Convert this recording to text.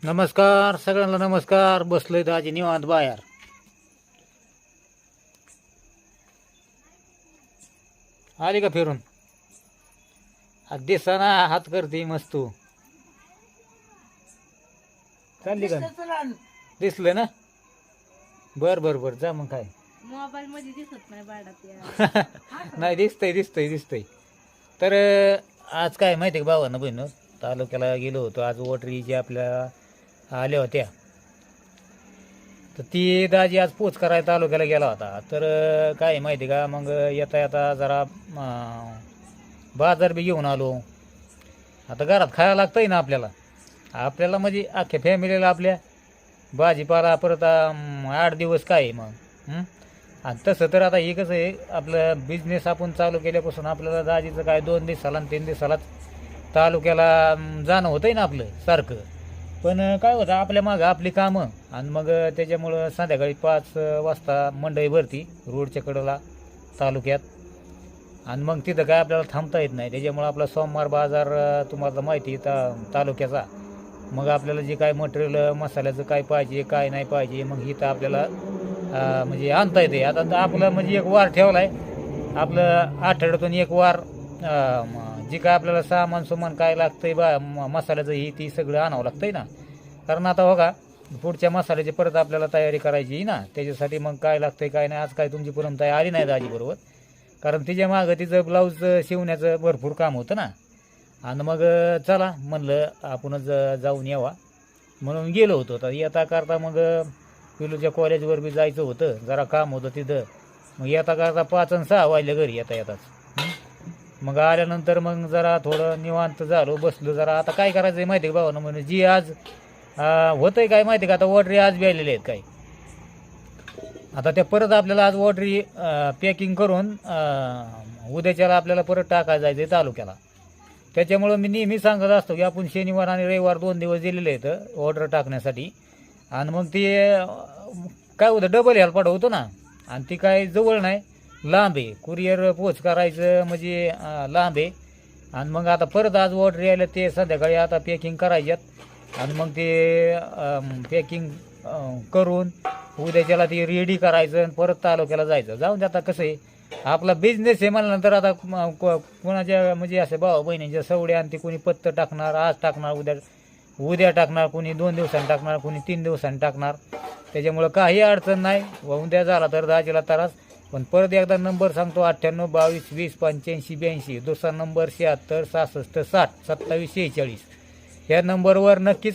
नमस्कार सगळ्यांना नमस्कार. बसलोय दाजी निवांत बाहेर. आली का फिरून? दिसाना हात करते मस्त तू. चालली का? दिसलं ना? बर बर बर जा मग काय. मोबाईल मध्ये दिसत नाही बाळात. नाही दिसतंय दिसतंय दिसतंय. तर आज काय माहिती आहे का भावानं बहिण, तालुक्याला गेलो होतो. आज वोटरी जी आपल्या आल्या होत्या, तर ती दाजी आज पोच करायला तालुक्याला गेला होता. तर काय माहिती का, मग येता येता जरा बाजार बी घेऊन आलो. आता घरात खायला लागतंय ना आपल्याला. आपल्याला म्हणजे अख्ख्या फॅमिलीला आपल्या भाजीपाला परत 8 दिवस काय आहे मग. आणि तसं तर आता हे कसं आहे, आपलं बिझनेस आपण चालू केल्यापासून आपल्याला दाजीचं काय 2 दिवसाला आणि 3 दिवसालाच तालुक्याला जाणं होतंय ना आपलं सारखं. पण काय होतं, आपल्या मागं आपली कामं, आणि मग त्याच्यामुळं संध्याकाळी 5 वाजता मंडई भरती रोडच्या कडेला तालुक्यात. आणि मग तिथं काय आपल्याला थांबता येत नाही. त्याच्यामुळं आपला सोमवार बाजार तुम्हाला माहिती तालुक्याचा. मग आपल्याला जे काय मटेरियल मसाल्याचं काय पाहिजे काय नाही पाहिजे, मग इथं आपल्याला म्हणजे आणता येते. आता आपलं म्हणजे एक वार ठेवला आहे आपलं, आठवड्यातून एक वार जे काय आपल्याला सामान सुमान काय लागतंय मसाल्याचं ही ती सगळं आणावं लागतंय ना. कारण आता बघा, पुढच्या मसाल्याची परत आपल्याला तयारी करायची ना. त्याच्यासाठी मग काय लागतंय काय नाही. आज काय तुमची परंपरा आली नाही दाजीबरोबर, कारण तिच्या मागं तिचं ब्लाऊज शिवण्याचं भरपूर काम होतं ना. आणि मग चला म्हणलं आपणच जाऊन यावा म्हणून गेलो होतो. तर येता करता मग पिलूच्या कॉलेजवर बी जायचं होतं, जरा काम होतं तिथं. मग येता करता 5 आणि 6 वाजले घरी येता येताच. मग आल्यानंतर मग जरा थोडं निवांत झालो, बसलो जरा. आता काय करायचं आहे माहिती आहे का भावानं, म्हणजे जी आज होतंय काय माहिती आहे का, आता वॉटरी आज बी आलेले आहेत काय. आता त्या परत आपल्याला आज वॉटरी पॅकिंग करून उद्याच्याला आपल्याला परत टाकायला जायचं आहे तालुक्याला. त्याच्यामुळं मी नेहमी सांगत असतो की आपण शनिवार आणि रविवार 2 दिवस दिलेले आहेत ऑर्डर टाकण्यासाठी. आणि मग ते काय होतं, डबल ह्याला पाठवतो ना. आणि ती काय जवळ नाही, लांब आहे. कुरिअर पोच करायचं म्हणजे लांब आहे. आणि मग आता परत आज ऑर्डर यायला ते संध्याकाळी आता पॅकिंग करायच्यात. आणि मग ते पॅकिंग करून उद्याच्याला ती रेडी करायचं आणि परत तालुक्याला जायचं. जाऊन दे, आता कसं आहे आपला बिझनेस आहे म्हणल्यानंतर आता कोणाच्या म्हणजे असे भाऊ बहिणींच्या सवड्या, आणि ते कोणी पत्तं टाकणार, आज टाकणार, उद्या टाकणार, कोणी 2 दिवसांनी टाकणार, कोणी 3 दिवसांनी टाकणार. त्याच्यामुळं काही अडचण नाही. उद्या झाला तर दाजीला त्रास. पण परत एकदा नंबर सांगतो, 98 22 20 85 82. दुसरा नंबर 76 66 60 27 46. ह्या नंबरवर नक्कीच